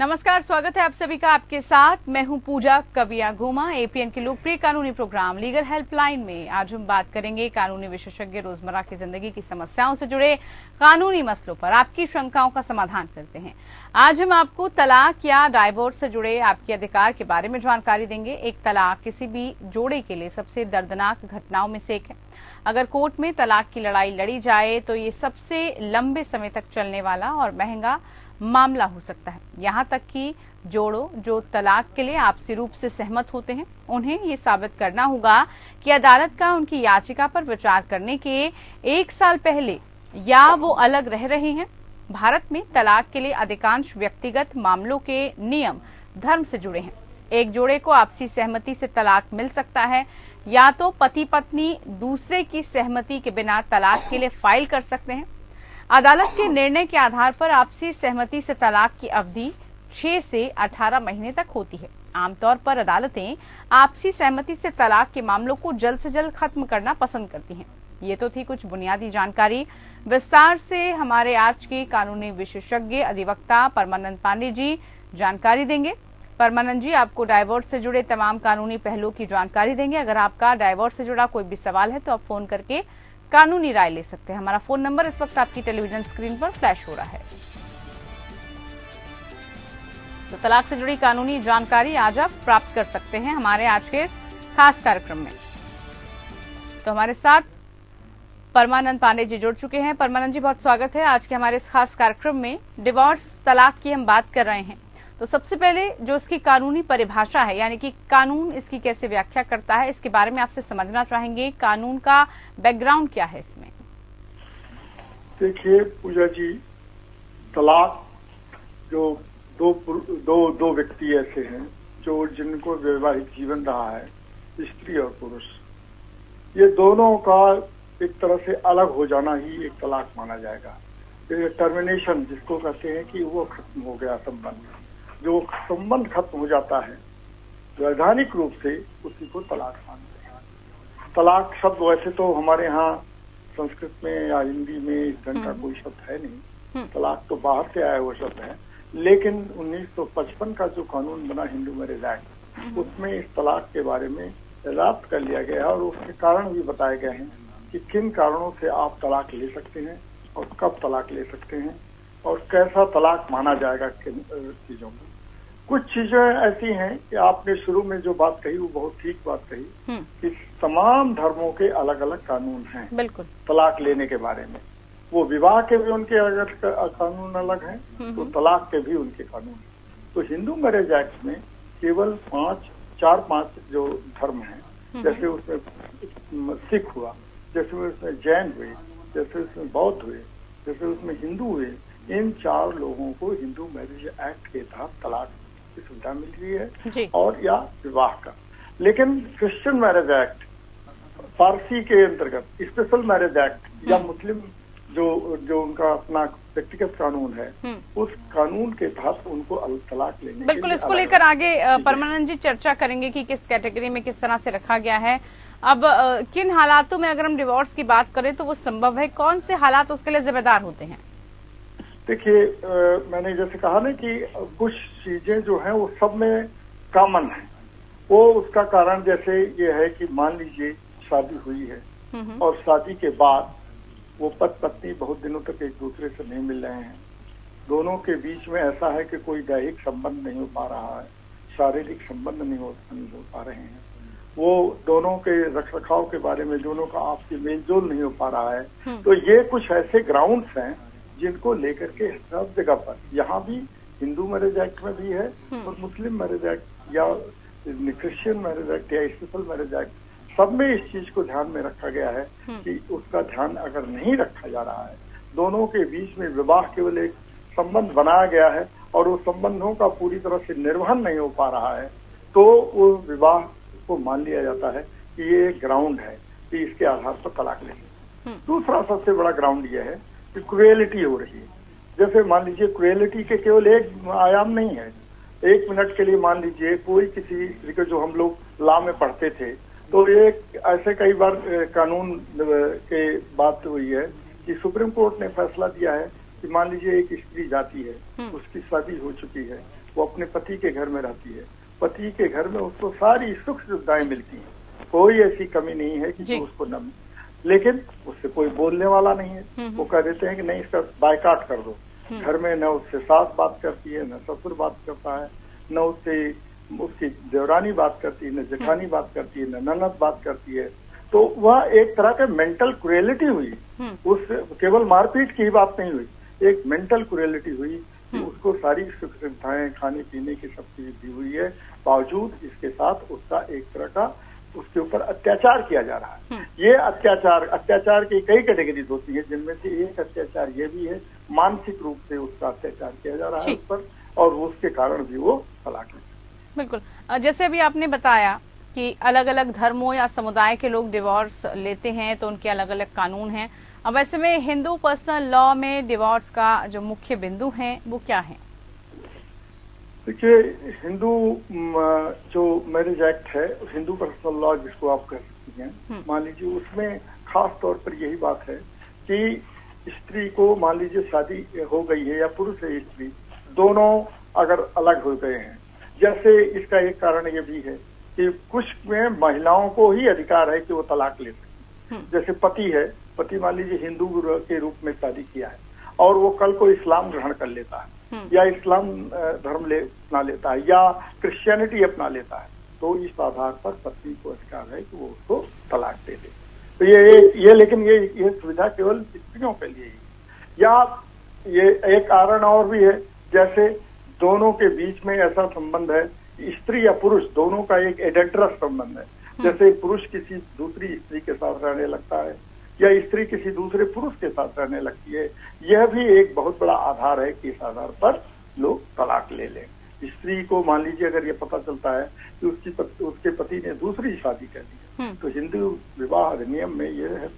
नमस्कार, स्वागत है आप सभी का आपके साथ। मैं हूं पूजा कविया घूमा। एपीएन के लोकप्रिय कानूनी प्रोग्राम लीगल हेल्पलाइन में आज हम बात करेंगे कानूनी विशेषज्ञ रोजमर्रा की जिंदगी की समस्याओं से जुड़े कानूनी मसलों पर आपकी शंकाओं का समाधान करते हैं। आज हम आपको तलाक या डाइवोर्स से जुड़े आपके अधिकार के बारे में जानकारी देंगे। एक तलाक किसी भी जोड़े के लिए सबसे दर्दनाक घटनाओं में से एक है। अगर कोर्ट में तलाक की लड़ाई लड़ी जाए तो ये सबसे लंबे समय तक चलने वाला और महंगा मामला हो सकता है। यहाँ तक कि जोड़ों जो तलाक के लिए आपसी रूप से सहमत होते हैं, उन्हें ये साबित करना होगा कि अदालत का उनकी याचिका पर विचार करने के 1 साल पहले या वो अलग रह रहे हैं। भारत में तलाक के लिए अधिकांश व्यक्तिगत मामलों के नियम धर्म से जुड़े हैं। एक जोड़े को आपसी सहमति से तलाक मिल सकता है, या तो पति पत्नी दूसरे की सहमति के बिना तलाक के लिए फाइल कर सकते हैं। अदालत के निर्णय के आधार पर आपसी सहमति से तलाक की अवधि 6 से 18 महीने तक होती है। आमतौर पर अदालतें आपसी सहमति से तलाक के मामलों को जल्द से जल्द खत्म करना पसंद करती हैं। ये तो थी कुछ बुनियादी जानकारी। विस्तार से हमारे आज के कानूनी विशेषज्ञ अधिवक्ता परमानंद पांडे जी जानकारी देंगे। परमानंद जी, आपको डाइवोर्स से जुड़े तमाम कानूनी पहलुओं की जानकारी देंगे। अगर आपका डाइवोर्स से जुड़ा कोई भी सवाल है तो आप फोन करके कानूनी राय ले सकते हैं। हमारा फोन नंबर इस वक्त आपकी टेलीविजन स्क्रीन पर फ्लैश हो रहा है। तो तलाक से जुड़ी कानूनी जानकारी आज आप प्राप्त कर सकते हैं हमारे आज के इस खास कार्यक्रम में। तो हमारे साथ परमानंद पांडे जी जुड़ चुके हैं। परमानंद जी, बहुत स्वागत है आज के हमारे इस खास कार्यक्रम में। डिवोर्स तलाक की हम बात कर रहे हैं, तो सबसे पहले जो इसकी कानूनी परिभाषा है, यानी कि कानून इसकी कैसे व्याख्या करता है, इसके बारे में आपसे समझना चाहेंगे। कानून का बैकग्राउंड क्या है इसमें? देखिए पूजा जी, तलाक जो दो व्यक्ति ऐसे हैं जो जिनको वैवाहिक जीवन रहा है, स्त्री और पुरुष, ये दोनों का एक तरह से अलग हो जाना ही एक तलाक माना जाएगा। टर्मिनेशन जिसको कहते हैं कि वो खत्म हो गया संबंध, जो संबंध खत्म हो जाता है वैधानिक रूप से, उसी को तलाक मानते हैं। तलाक शब्द वैसे तो हमारे यहाँ संस्कृत में या हिंदी में इस ढंग का कोई शब्द है नहीं। तलाक तो बाहर से आया हुआ शब्द है, लेकिन 1955 का जो कानून बना हिंदू मैरिज एक्ट, उसमें इस तलाक के बारे में राब्त कर लिया गया है और उसके कारण भी बताए गए हैं कि किन कारणों से आप तलाक ले सकते हैं और कब तलाक ले सकते हैं और कैसा तलाक माना जाएगा किन चीजों में। कुछ चीजें ऐसी हैं कि आपने शुरू में जो बात कही वो बहुत ठीक बात कही कि तमाम धर्मों के अलग अलग कानून हैं बिल्कुल तलाक लेने के बारे में। वो विवाह के भी उनके अगर कानून अलग हैं तो तलाक के भी उनके कानून। तो हिंदू मैरिज एक्ट में केवल 4-5 जो धर्म हैं, जैसे उसमें सिख हुआ, जैसे उसमें जैन हुए, जैसे उसमें बौद्ध हुए, जैसे उसमें हिंदू हुए, इन 4 लोगों को हिंदू मैरिज एक्ट के तहत तलाक की सुविधा मिल रही है और या विवाह का। लेकिन क्रिश्चियन मैरिज एक्ट, पारसी के अंतर्गत स्पेशल मैरिज एक्ट या मुस्लिम जो उनका अपना व्यक्तिगत कानून है, उस कानून के तहत उनको तलाक लेने बिल्कुल इसको लेकर आगे परमानंद जी चर्चा करेंगे कि किस कैटेगरी में किस तरह से रखा गया है। अब किन हालातों में अगर हम डिवोर्स की बात करें तो वो संभव है, कौन से हालात उसके लिए जिम्मेदार होते हैं? देखिए, मैंने जैसे कहा ना कि कुछ चीजें जो हैं वो सब में कॉमन है। वो उसका कारण जैसे ये है कि मान लीजिए शादी हुई है और शादी के बाद वो पति पत्नी बहुत दिनों तक एक दूसरे से नहीं मिल रहे हैं, दोनों के बीच में ऐसा है कि कोई दैहिक संबंध नहीं हो पा रहा है, शारीरिक संबंध नहीं हो पा रहे हैं, वो दोनों के रखरखाव के बारे में दोनों का आपसी मेलजोल नहीं हो पा रहा है। तो ये कुछ ऐसे ग्राउंड्स हैं जिनको लेकर के सब जगह पर, यहाँ भी हिंदू मैरिज एक्ट में भी है और मुस्लिम मैरिज एक्ट या क्रिश्चियन मैरिज एक्ट या स्पेशल मैरिज एक्ट, सब में इस चीज को ध्यान में रखा गया है कि उसका ध्यान अगर नहीं रखा जा रहा है, दोनों के बीच में विवाह केवल एक संबंध बनाया गया है और उस संबंधों का पूरी तरह से निर्वहन नहीं हो पा रहा है, तो वो विवाह को मान लिया जाता है कि ये एक ग्राउंड है कि इसके आधार पर तलाक लेंगे। दूसरा सबसे बड़ा ग्राउंड ये है कि क्रुएलिटी हो रही है। जैसे मान लीजिए क्रुएलिटी के केवल एक आयाम नहीं है। 1 मिनट के लिए मान लीजिए कोई किसी स्त्री को, जो हम लोग लॉ में पढ़ते थे, तो एक ऐसे कई बार कानून के बात हुई है कि सुप्रीम कोर्ट ने फैसला दिया है कि मान लीजिए एक स्त्री जाती है, उसकी शादी हो चुकी है, वो अपने पति के घर में रहती है, पति के घर में उसको सारी सुख सुविधाएं मिलती हैं, कोई ऐसी कमी नहीं है कि जो उसको न, लेकिन उससे कोई बोलने वाला नहीं है। वो कह देते हैं कि नहीं, इसका बायकाट कर दो। घर में न उससे सास बात करती है, न ससुर बात करता है, न उससे उसकी देवरानी बात करती है, न जेठानी बात करती है, न ननद बात करती है। तो वह एक तरह का मेंटल क्रुएलिटी हुई। उस केवल मारपीट की ही बात नहीं हुई, एक मेंटल क्रुएलिटी हुई कि उसको सारी सुख सुविधाएं, खाने पीने की सब चीज दी हुई है, बावजूद इसके साथ उसका एक तरह का उसके ऊपर अत्याचार किया जा रहा है। ये अत्याचार की कई कैटेगरीज होती है, जिनमें से एक अत्याचार ये भी है, मानसिक रूप से उसका अत्याचार किया जा रहा है उस पर, और उसके कारण भी वो तलाक ले। बिल्कुल, जैसे अभी आपने बताया कि अलग अलग धर्मों या समुदाय के लोग डिवोर्स लेते हैं तो उनके अलग अलग कानून हैं। अब ऐसे में हिंदू पर्सनल लॉ में डिवोर्स का जो मुख्य बिंदु है वो क्या है? देखिए, हिंदू जो मैरिज एक्ट है, हिंदू पर्सनल लॉ जिसको आप कह सकती हैं, मान लीजिए उसमें खास तौर पर यही बात है कि स्त्री को, मान लीजिए शादी हो गई है या पुरुष है स्त्री, दोनों अगर अलग हो गए हैं, जैसे इसका एक कारण ये भी है कि कुछ में महिलाओं को ही अधिकार है कि वो तलाक ले सकती। जैसे पति है, पति मान लीजिए हिंदू के रूप में शादी किया है और वो कल को इस्लाम ग्रहण कर लेता है या इस्लाम धर्म अपना लेता है या क्रिश्चियनिटी अपना लेता है, तो इस आधार पर पत्नी को अधिकार है कि वो उसको तलाक दे दे। तो लेकिन ये सुविधा केवल स्त्रियों के लिए ही। या ये एक कारण और भी है, जैसे दोनों के बीच में ऐसा संबंध है, स्त्री या पुरुष दोनों का एक एडल्टरस संबंध है। जैसे पुरुष किसी दूसरी स्त्री के साथ रहने लगता है या स्त्री किसी दूसरे पुरुष के साथ रहने लगती है, यह भी एक बहुत बड़ा आधार है कि इस आधार पर लोग तलाक ले लें। स्त्री को मान लीजिए अगर ये पता चलता है कि उसके पति ने दूसरी शादी कर ली, तो हिंदू विवाह अधिनियम में यह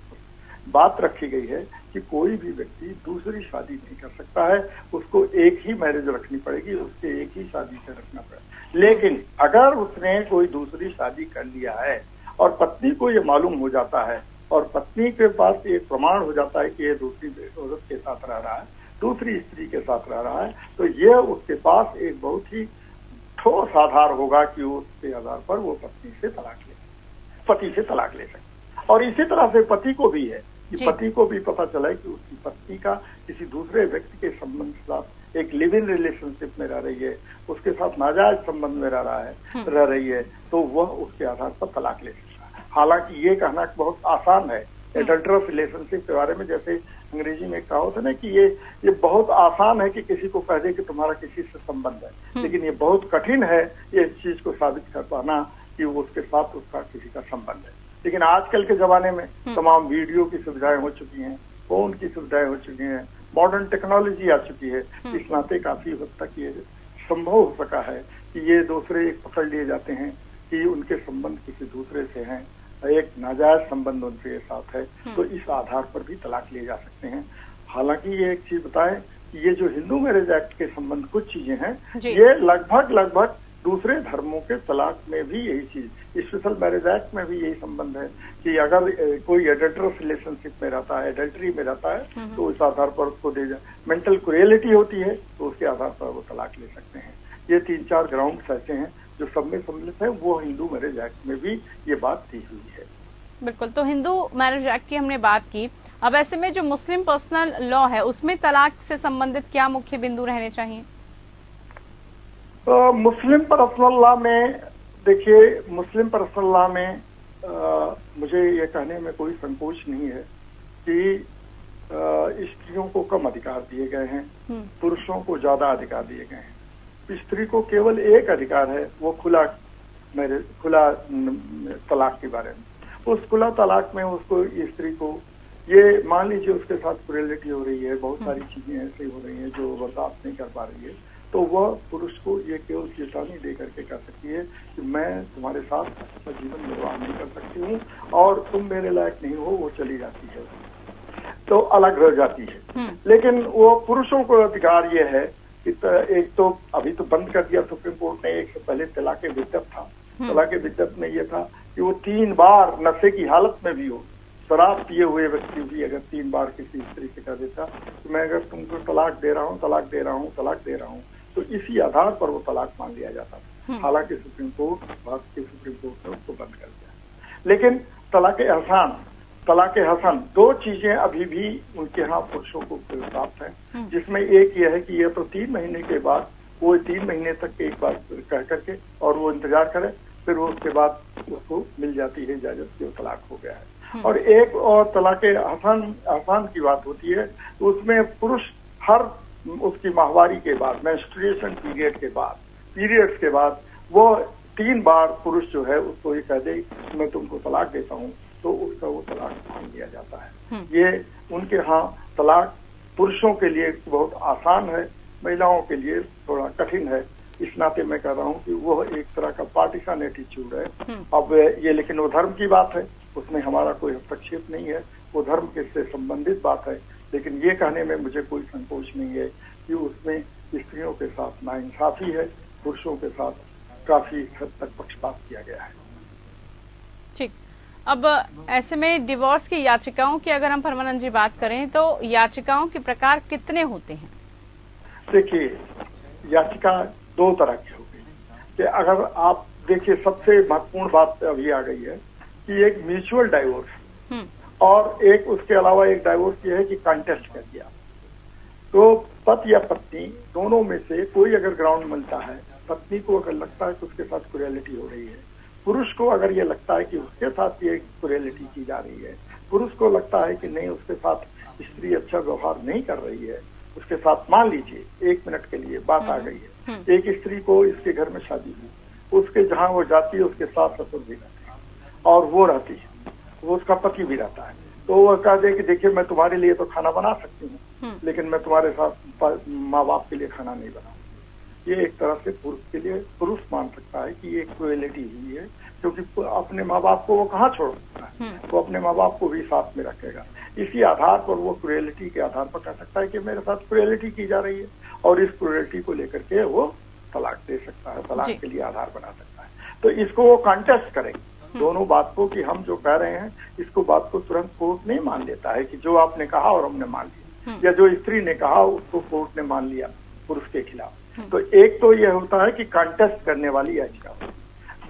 बात रखी गई है कि कोई भी व्यक्ति दूसरी शादी नहीं कर सकता है, उसको एक ही मैरिज रखनी पड़ेगी, उसके एक ही शादी से रखना पड़ेगा। लेकिन अगर उसने कोई दूसरी शादी कर लिया है और पत्नी को ये मालूम हो जाता है और पत्नी के पास एक प्रमाण हो जाता है कि ये दूसरी औरत के साथ रह रहा है, दूसरी स्त्री के साथ रह रहा है, तो यह उसके पास एक बहुत ही ठोस आधार होगा कि उसके आधार पर वो पति से तलाक ले सके। और इसी तरह से पति को भी है कि पति को भी पता चला है कि उसकी पत्नी का किसी दूसरे व्यक्ति के संबंध के साथ एक लिव इन रिलेशनशिप में रह रही है, उसके साथ नाजायज संबंध में रह रही है, तो वह उसके आधार पर तलाक ले सकता है। हालांकि ये कहना बहुत आसान है एडल्टरस रिलेशनशिप के बारे में, जैसे अंग्रेजी में कहा होता है ना कि ये बहुत आसान है कि किसी को कह दे कि तुम्हारा किसी से संबंध है, लेकिन ये बहुत कठिन है ये चीज को साबित कर पाना कि उसके साथ उसका किसी का संबंध है। लेकिन आजकल के जमाने में तमाम वीडियो की सुविधाएं हो चुकी हैं, फोन की सुविधाएं हो चुकी हैं, मॉडर्न टेक्नोलॉजी आ चुकी है, इस नाते काफी हद तक ये संभव हो सका है कि ये दूसरे पकड़ लिए जाते हैं कि उनके संबंध किसी दूसरे से हैं, एक नाजायज संबंध उनके साथ है, तो इस आधार पर भी तलाक लिए जा सकते हैं। हालांकि ये एक चीज बताएं कि ये जो हिंदू मैरिज एक्ट के संबंध कुछ चीजें हैं, ये लगभग दूसरे धर्मों के तलाक में भी यही चीज, स्पेशल मैरिज एक्ट में भी यही संबंध है कि अगर कोई एडल्टरस रिलेशनशिप में रहता है, एडल्ट्री में रहता है, तो इस आधार पर उसको मेंटल क्रुएलिटी होती है तो उसके आधार पर वो तलाक ले सकते हैं। ये 3-4 ग्राउंड्स ऐसे हैं जो सब में सम्मिलित है, वो हिंदू मैरिज एक्ट में भी ये बात दी हुई है। बिल्कुल, तो हिंदू मैरिज एक्ट की हमने बात की। अब ऐसे में जो मुस्लिम पर्सनल लॉ है उसमें तलाक से संबंधित क्या मुख्य बिंदु रहने चाहिए? मुस्लिम पर्सनल लॉ में देखिए, मुस्लिम पर्सनल लॉ में मुझे ये कहने में कोई संकोच नहीं है कि स्त्रियों को कम अधिकार दिए गए हैं, पुरुषों को ज्यादा अधिकार दिए गए हैं। स्त्री को केवल एक अधिकार है, वो खुला तलाक के बारे में। उस खुला तलाक में उसको स्त्री को ये मान लीजिए उसके साथ क्रुएलिटी हो रही है, बहुत सारी चीजें ऐसी हो रही हैं जो बर्दाश्त नहीं कर पा रही है, तो वह पुरुष को ये केवल चेतावनी दे करके कह सकती है कि मैं तुम्हारे साथ अपना जीवन निर्वाह नहीं कर सकती हूँ और तुम मेरे लायक नहीं हो, वो चली जाती है, तो अलग रह जाती है। लेकिन वो पुरुषों को अधिकार ये है कि एक तो अभी तो बंद कर दिया सुप्रीम कोर्ट ने, एक से पहले तलाक बिद्दत था। तलाक बिद्दत में ये था कि वो 3 बार नशे की हालत में भी हो, शराब पिए हुए व्यक्ति भी अगर 3 बार किसी स्त्री से कह देता कि मैं अगर तुमको तलाक दे रहा हूँ, तो इसी आधार पर वो तलाक मान लिया जाता था। हालांकि सुप्रीम कोर्ट, भारत के सुप्रीम कोर्ट ने उसको बंद कर दिया। लेकिन तलाक हसन 2 चीजें अभी भी उनके यहाँ पुरुषों को प्राप्त है, जिसमें एक ये है कि ये तो 3 महीने के बाद, वो 3 महीने तक एक बार कह करके और वो इंतजार करे, फिर वो उसके बाद उसको मिल जाती है इजाजत कि वो तलाक हो गया है। और एक और तलाक हसन की बात होती है, तो उसमें पुरुष हर उसकी माहवारी के बाद, मेंस्ट्रुएशन पीरियड्स के बाद वो 3 बार पुरुष जो है उसको ये कह दे मैं तुमको तलाक देता हूँ, तो उसका वो तलाक मान लिया जाता है। ये उनके यहाँ तलाक पुरुषों के लिए बहुत आसान है, महिलाओं के लिए थोड़ा कठिन है। इस नाते मैं कह रहा हूँ कि वो एक तरह का पार्टीशन एटीट्यूड है। अब ये लेकिन वो धर्म की बात है, उसमें हमारा कोई हस्तक्षेप नहीं है, वो धर्म के से संबंधित बात है। लेकिन ये कहने में मुझे कोई संकोच नहीं है कि उसमें स्त्रियों के साथ नाइंसाफी है, पुरुषों के साथ काफी हद तक पक्षपात किया गया है। ठीक, अब ऐसे में डिवोर्स की याचिकाओं की अगर हम परमानंद जी बात करें तो याचिकाओं के प्रकार कितने होते हैं? देखिए, याचिका 2 तरह की हो गई कि अगर आप देखिए, सबसे महत्वपूर्ण बात अभी आ गई है कि एक म्यूचुअल डाइवोर्स और एक उसके अलावा एक डाइवोर्स ये है कि कॉन्टेस्ट कर दिया। तो पति या पत्नी दोनों में से कोई अगर ग्राउंड मिलता है, पत्नी को अगर लगता है कि उसके साथ क्रूरलिटी हो रही है, पुरुष को अगर ये लगता है कि उसके साथ ये क्रूरलिटी की जा रही है, पुरुष को लगता है कि नहीं उसके साथ स्त्री अच्छा व्यवहार नहीं कर रही है, उसके साथ मान लीजिए 1 मिनट के लिए बात आ गई है, एक स्त्री को इसके घर में शादी हुई, उसके जहाँ वो जाती है उसके सास ससुर भी रहते हैं और वो रहती है, वो उसका पति भी रहता है, तो वो कह दे कि देखिए मैं तुम्हारे लिए तो खाना बना सकती हूँ, लेकिन मैं तुम्हारे साथ माँ बाप के लिए खाना नहीं बनाऊंगी। ये एक तरह से पुरुष के लिए, पुरुष मान सकता है कि ये क्रूरलिटी हुई है, क्योंकि अपने माँ बाप को वो कहाँ छोड़ सकता है, वो अपने माँ बाप को भी साथ में रखेगा। इसी आधार पर वो क्रूरलिटी के आधार पर कह सकता है कि मेरे साथ क्रूरलिटी की जा रही है, और इस क्रूरलिटी को लेकर के वो तलाक दे सकता है, तलाक के लिए आधार बना सकता है। तो इसको वो कॉन्टेस्ट करेंगे दोनों बात को कि हम जो कह रहे हैं इसको बात को तुरंत कोर्ट नहीं मान लेता है कि जो आपने कहा और हमने मान लिया, या जो स्त्री ने कहा उसको कोर्ट ने मान लिया पुरुष के खिलाफ। तो एक तो ये होता है कि कॉन्टेस्ट करने वाली याचिका,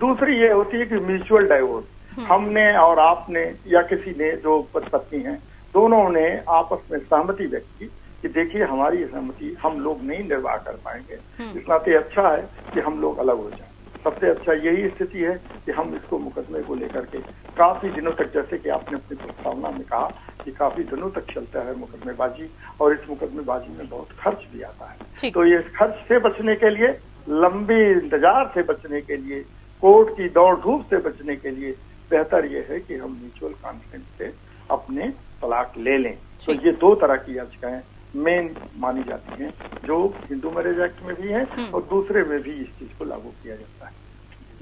दूसरी ये होती है कि म्यूचुअल डाइवोर्स, हमने और आपने या किसी ने जो पत्नी है, दोनों ने आपस में सहमति व्यक्त की कि देखिए हमारी सहमति हम लोग नहीं निर्वाह कर पाएंगे, इस नाते अच्छा है कि हम लोग अलग हो जाएं। सबसे अच्छा यही स्थिति है कि हम इसको मुकदमे को लेकर के काफी दिनों तक, जैसे कि आपने अपनी प्रस्तावना में कहा कि काफी दिनों तक चलता है मुकदमेबाजी, और इस मुकदमेबाजी में बहुत खर्च भी आता है। तो ये खर्च से बचने के लिए, लंबी इंतजार से बचने के लिए, कोर्ट की दौड़ धूप से बचने के लिए बेहतर ये है कि हम म्यूचुअल कॉन्फ्रेंस से अपने तलाक ले लें। तो ये 2 तरह की याचिकाएं मेन मानी जाती हैं, जो हिंदू मैरिज एक्ट में भी है और दूसरे में भी इस चीज को लागू किया जाता है।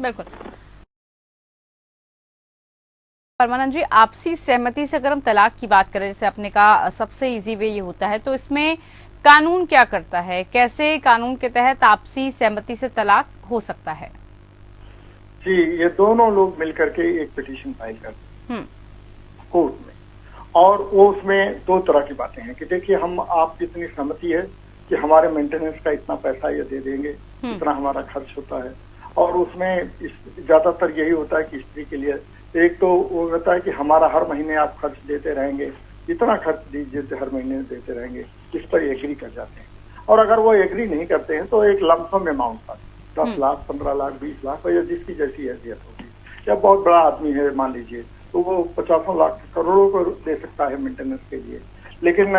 बिल्कुल। परमानंद जी, आपसी सहमति से अगर हम तलाक की बात करें, जैसे आपने कहा सबसे इजी वे ये होता है, तो इसमें कानून क्या करता है? कैसे कानून के तहत आपसी सहमति से तलाक हो सकता है? जी, ये दोनों लोग मिलकर के एक पिटीशन फाइल करते हैं कोर्ट में, और वो उसमें 2 तरह की बातें हैं कि देखिए हम आपकी इतनी सहमति है कि हमारे मेंटेनेंस का इतना पैसा ये दे देंगे, इतना हमारा खर्च होता है। और उसमें ज्यादातर यही होता है कि स्त्री के लिए एक तो वो होता है कि हमारा हर महीने आप खर्च देते रहेंगे, इतना खर्च दीजिए हर महीने देते रहेंगे, इस पर एग्री कर जाते हैं। और अगर वो एग्री नहीं करते हैं तो एक लमसम अमाउंट पर 10 लाख, 15 लाख, 20 लाख, या जिसकी जैसी हैसियत होगी, या बहुत बड़ा आदमी है मान लीजिए तो वो 50 लाख, करोड़ों को दे सकता है मेंटेनेंस के लिए। लेकिन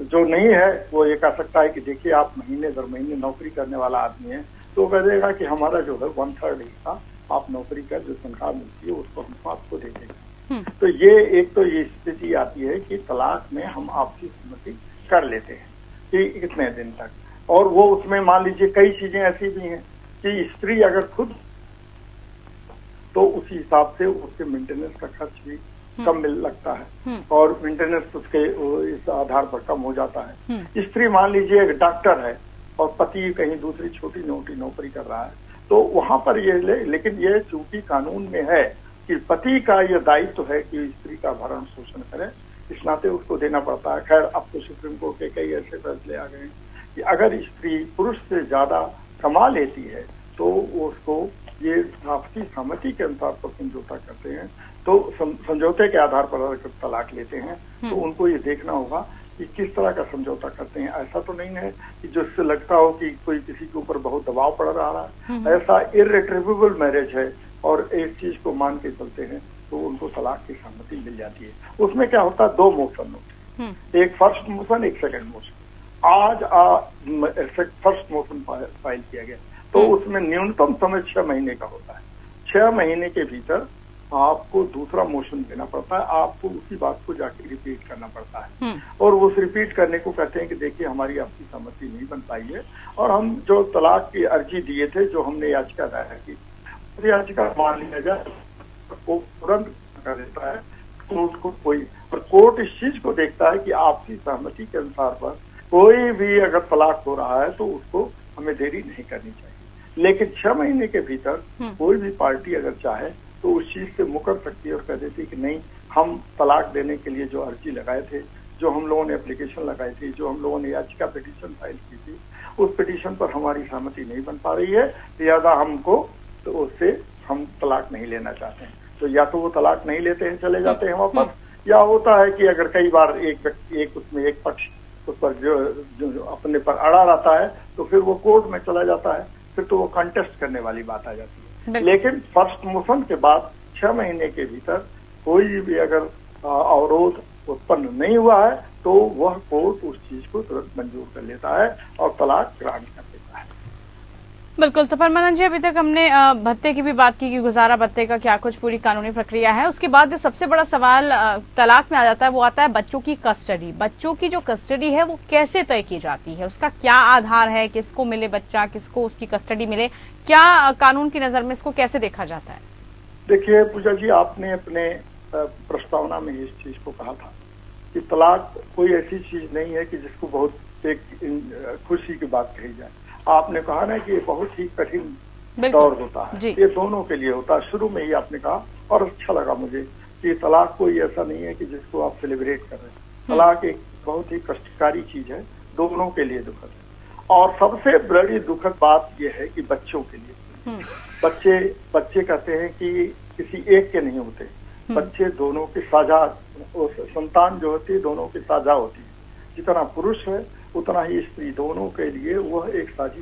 जो नहीं है वो ये कह सकता है कि देखिए आप महीने दर महीने नौकरी करने वाला आदमी है, तो कह देगा कि हमारा जो है 1/3 हिस्सा आप नौकरी कर जो तनख्वाह मिलती है उसको हम आपको दे देंगे। तो ये एक तो ये स्थिति आती है कि तलाक में हम आपसी सहमति कर लेते हैं कि इतने दिन तक, और वो उसमें मान लीजिए कई चीजें ऐसी भी हैं कि स्त्री अगर खुद, तो उसी हिसाब से उसके मेंटेनेंस का खर्च भी कम मिल लगता है, और मेंटेनेंस उसके इस आधार पर कम हो जाता है। स्त्री मान लीजिए एक डॉक्टर है और पति कहीं दूसरी छोटी मोटी नौकरी कर रहा है, तो वहां पर ये लेकिन ये चूंकि कानून में है कि पति का ये दायित्व है कि स्त्री का भरण पोषण करे, इस नाते उसको देना पड़ता है। खैर अब तो सुप्रीम कोर्ट के कई ऐसे फैसले आ गए कि अगर स्त्री पुरुष से ज्यादा कमा लेती है तो उसको ये आपसी सहमति के अनुसार पर समझौता करते हैं, तो समझौते के आधार पर अगर तलाक लेते हैं तो उनको ये देखना होगा कि किस तरह का समझौता करते हैं। ऐसा तो नहीं है कि जिससे लगता हो कि कोई किसी के ऊपर बहुत दबाव पड़ रहा है। ऐसा इर्रिट्रीवेबल मैरिज है और इस चीज को मान के चलते हैं तो उनको तलाक की सहमति मिल जाती है। उसमें क्या होता है, 2 मोशन होते हैं, एक फर्स्ट मोशन, एक सेकंड मोशन। आज फर्स्ट मोशन फाइल किया गया तो उसमें न्यूनतम समय 6 महीने का होता है। 6 महीने के भीतर आपको दूसरा मोशन देना पड़ता है, आपको उसी बात को जाके रिपीट करना पड़ता है और उस रिपीट करने को कहते हैं कि देखिए हमारी आपकी सहमति नहीं बन पाई है और हम जो तलाक की अर्जी दिए थे, जो हमने याचिका दायर की, उस याचिका मान लिया जाए वो तुरंत कर देता है कोर्ट को। कोर्ट इस चीज को देखता है कि आपकी सहमति के अनुसार पर कोई भी अगर तलाक हो रहा है तो उसको हमें देरी नहीं करनी चाहिए। लेकिन 6 महीने के भीतर कोई भी पार्टी अगर चाहे तो उस चीज से मुकर सकती है और कह देती है कि नहीं, हम तलाक देने के लिए जो अर्जी लगाए थे, जो हम लोगों ने एप्लीकेशन लगाई थी, जो हम लोगों ने याचिका पिटीशन फाइल की थी, उस पिटीशन पर हमारी सहमति नहीं बन पा रही है, लिहाजा हमको तो उससे हम तलाक नहीं लेना चाहते हैं। तो या तो वो तलाक नहीं लेते हैं, चले जाते हैं वापस, या होता है कि अगर कई बार एक पक्ष उस पर जो अपने पर अड़ा रहता है तो फिर वो कोर्ट में चला जाता है, फिर तो वो कंटेस्ट करने वाली बात आ जाती है। लेकिन फर्स्ट मोशन के बाद 6 महीने के भीतर कोई भी अगर अवरोध उत्पन्न नहीं हुआ है तो वह कोर्ट उस चीज को तुरंत मंजूर कर लेता है और तलाक ग्रांट कर देता है। बिल्कुल। तो परमानंद जी, अभी तक हमने भत्ते की भी बात की कि गुजारा भत्ते का क्या कुछ पूरी कानूनी प्रक्रिया है। उसके बाद जो सबसे बड़ा सवाल तलाक में आ जाता है वो आता है बच्चों की कस्टडी। बच्चों की जो कस्टडी है वो कैसे तय की जाती है, उसका क्या आधार है, किसको मिले बच्चा, किसको उसकी कस्टडी मिले, क्या कानून की नजर में इसको कैसे देखा जाता है? देखिए पूजा जी, आपने अपने प्रस्तावना में इस चीज को कहा था कि तलाक कोई ऐसी चीज नहीं है कि जिसको बहुत एक खुशी की बात कही जाए। आपने कहा ना कि ये बहुत ही कठिन दौर होता है, ये दोनों के लिए होता है। शुरू में ही आपने कहा और अच्छा लगा मुझे कि तलाक कोई ऐसा नहीं है कि जिसको आप सेलिब्रेट कर रहे हैं। तलाक एक बहुत ही कष्टकारी चीज है, दोनों के लिए दुखद है। और सबसे बड़ी दुखद बात यह है कि बच्चों के लिए, बच्चे कहते हैं कि किसी एक के नहीं होते, बच्चे दोनों की साझा, संतान जो होती है दोनों की साझा होती है। जितना पुरुष है उतना ही स्त्री, दोनों के लिए वह एक साझी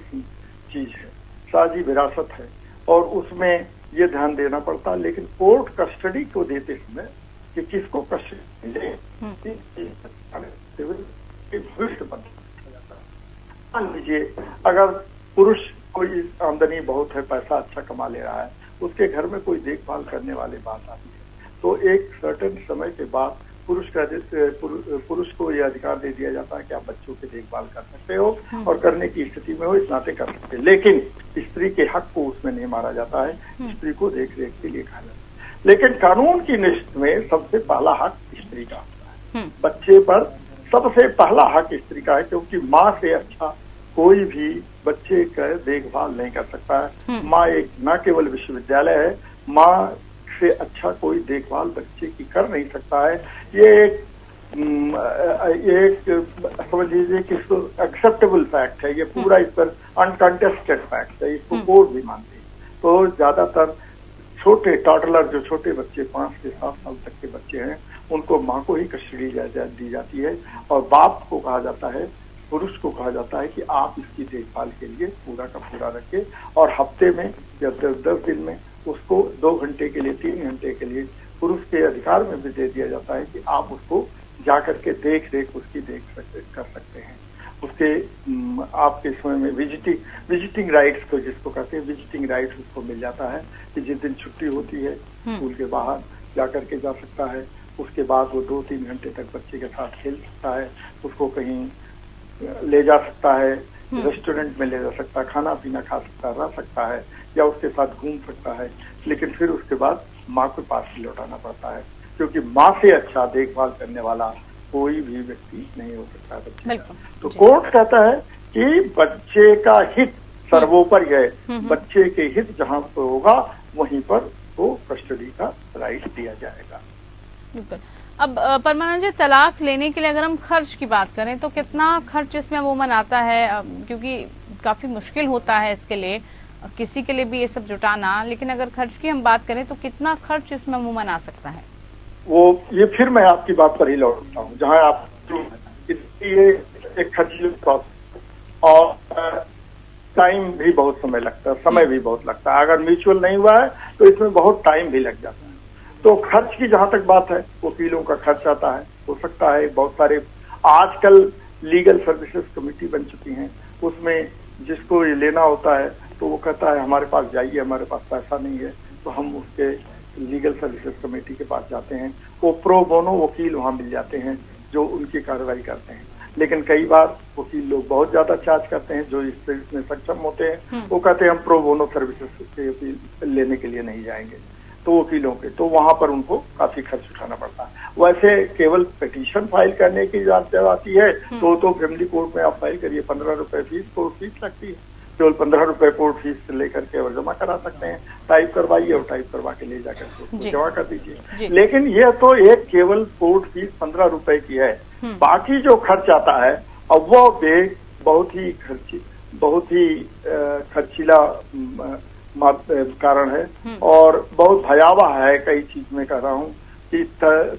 चीज है, साझी विरासत है और उसमें ये ध्यान देना पड़ता है। लेकिन कोर्ट कस्टडी को देते समय कि किसको कस्टडी मिले, मान लीजिए अगर पुरुष कोई आमदनी बहुत है, पैसा अच्छा कमा ले रहा है, उसके घर में कोई देखभाल करने वाली बात आती है तो एक सर्टेन समय के बाद पुरुष को यह अधिकार दे दिया जाता है कि आप बच्चों की देखभाल कर सकते हो और करने की स्थिति में हो इस नाते कर सकते हैं। लेकिन स्त्री के हक को उसमें नहीं मारा जाता है, स्त्री को देख रेख के लिए कहा जाता है। लेकिन कानून की निष्ठ में सबसे पहला हक स्त्री का होता है, बच्चे पर सबसे पहला हक स्त्री का है, क्योंकि माँ से अच्छा कोई भी बच्चे का देखभाल नहीं कर सकता है। माँ एक न केवल विश्वविद्यालय है, माँ से अच्छा कोई देखभाल बच्चे की कर नहीं सकता है। ये एक समझ लीजिए कि इसको एक्सेप्टेबल फैक्ट है, ये पूरा इस पर अनकंटेस्टेड फैक्ट है, इसको कोर्ट भी मानते हैं। तो ज्यादातर छोटे टॉडलर, जो छोटे बच्चे 5 से 7 साल तक के बच्चे हैं, उनको माँ को ही कस्टडी दी जाती है और बाप को कहा जाता है, पुरुष को कहा जाता है कि आप इसकी देखभाल के लिए पूरा का पूरा रखें और हफ्ते में या 10 दिन में उसको 2 घंटे के लिए, 3 घंटे के लिए पुरुष के अधिकार में भी दे दिया जाता है कि आप उसको जाकर के देख रेख उसकी कर सकते हैं। उसके आपके समय में विजिटिंग राइट्स को जिसको कहते हैं, विजिटिंग राइट्स उसको मिल जाता है कि जिस दिन छुट्टी होती है स्कूल के बाहर जाकर के जा सकता है। उसके बाद वो 2-3 घंटे तक बच्चे के साथ खेल सकता है, उसको कहीं ले जा सकता है, रेस्टोरेंट में ले जा सकता है, खाना पीना खा सकता है, रह सकता है या उसके साथ घूम सकता है। लेकिन फिर उसके बाद माँ के पास ही लौटाना पड़ता है, क्योंकि माँ से अच्छा देखभाल करने वाला कोई भी व्यक्ति नहीं हो सकता है बच्चे का। तो कोर्ट कहता है कि बच्चे का हित सर्वोपरि है, बच्चे के हित जहाँ पर होगा वहीं पर वो कस्टडी का राइट दिया जाएगा। बिल्कुल। अब परमानंद जी, तलाक लेने के लिए अगर हम खर्च की बात करें तो कितना खर्च इसमें अमूमन आता है? क्योंकि काफी मुश्किल होता है इसके लिए, किसी के लिए भी ये सब जुटाना, लेकिन अगर खर्च की हम बात करें तो कितना खर्च इसमें अमूमन आ सकता है? ये फिर मैं आपकी बात पर ही लौटता हूँ, जहाँ आप ये एक खर्चीला प्रोसेस और टाइम भी बहुत समय लगता है, समय भी बहुत लगता है। अगर म्यूचुअल नहीं हुआ है तो इसमें बहुत टाइम भी लग जाता है। तो खर्च की जहां तक बात है, वकीलों का खर्च आता है, हो सकता है बहुत सारे आजकल लीगल सर्विसेज कमेटी बन चुकी हैं, उसमें जिसको ये लेना होता है तो वो कहता है हमारे पास जाइए, हमारे पास पैसा नहीं है, तो हम उसके लीगल सर्विसेज कमेटी के पास जाते हैं, वो प्रो बोनो वकील वहां मिल जाते हैं जो उनकी कार्रवाई करते हैं। लेकिन कई बार वकील लोग बहुत ज्यादा चार्ज करते हैं, जो इसमें सक्षम होते हैं वो कहते हैं हम प्रो बोनो सर्विसेज लेने के लिए नहीं जाएंगे, तो वकीलों के, तो वहां पर उनको काफी खर्च उठाना पड़ता है। वैसे केवल पिटीशन फाइल करने की जब आती है तो फैमिली कोर्ट में आप फाइल करिए, 15 रुपए कोर्ट फीस लगती है, केवल 15 रुपए कोर्ट फीस लेकर के और जमा करा सकते हैं। टाइप करवाइए और टाइप करवा के ले जाकर के जमा कर दीजिए। लेकिन यह तो एक केवल कोर्ट फीस 15 रुपए की है, बाकी जो खर्च आता है अब वो बहुत ही खर्चीला कारण है और बहुत भयावह है। कई चीज में कह रहा हूँ कि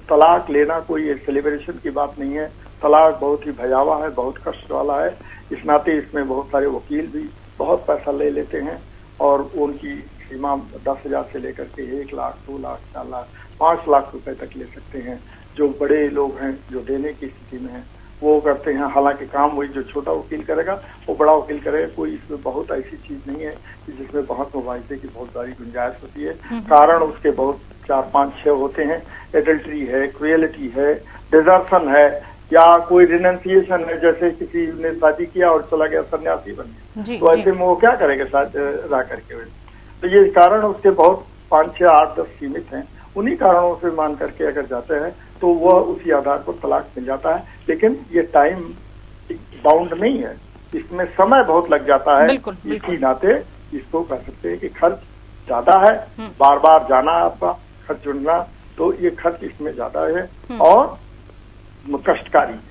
तलाक लेना कोई सेलिब्रेशन की बात नहीं है, तलाक बहुत ही भयावह है, बहुत कष्ट वाला है। इस नाते इसमें बहुत सारे वकील भी बहुत पैसा ले लेते हैं और उनकी सीमा 10,000 से लेकर के 1 लाख, 2 लाख, 4 लाख, 5 लाख रुपए तक ले सकते हैं। जो बड़े लोग हैं जो देने की स्थिति में हैं वो करते हैं। हालांकि काम वही जो छोटा वकील करेगा वो बड़ा वकील करेगा, कोई इसमें बहुत ऐसी चीज नहीं है कि जिसमें बहुत मुआवजे की बहुत सारी गुंजाइश होती है। कारण उसके बहुत 4, 5, 6 होते हैं। एडल्ट्री है, क्रुएलिटी है, डिजर्शन है, या कोई रिनंसिएशन है, जैसे किसी ने शादी किया और चला गया सन्यासी बन गया, तो ऐसे में वो क्या करेगा रह करके। तो ये कारण उसके बहुत 5, 6, 8, 10 सीमित हैं। उन्हीं कारणों से मान करके अगर जाते हैं तो वह उसी आधार पर तलाक मिल जाता है। लेकिन ये टाइम बाउंड नहीं है, इसमें समय बहुत लग जाता है। इसी नाते इसको कह सकते हैं कि खर्च ज्यादा है, बार बार जाना आपका खर्च चुनना, तो ये खर्च इसमें ज्यादा है और कष्टकारी है।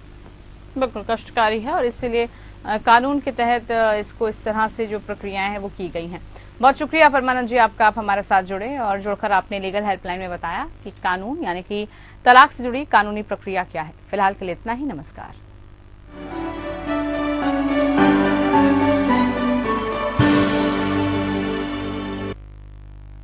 बिल्कुल कष्टकारी है और इसीलिए कानून के तहत इसको इस तरह से जो प्रक्रियाएं हैं वो की गई हैं। बहुत शुक्रिया परमानंद जी आपका, आप हमारे साथ जुड़े और जुड़कर आपने लीगल हेल्पलाइन में बताया कि कानून यानी कि तलाक से जुड़ी कानूनी प्रक्रिया क्या है। फिलहाल के लिए इतना ही, नमस्कार।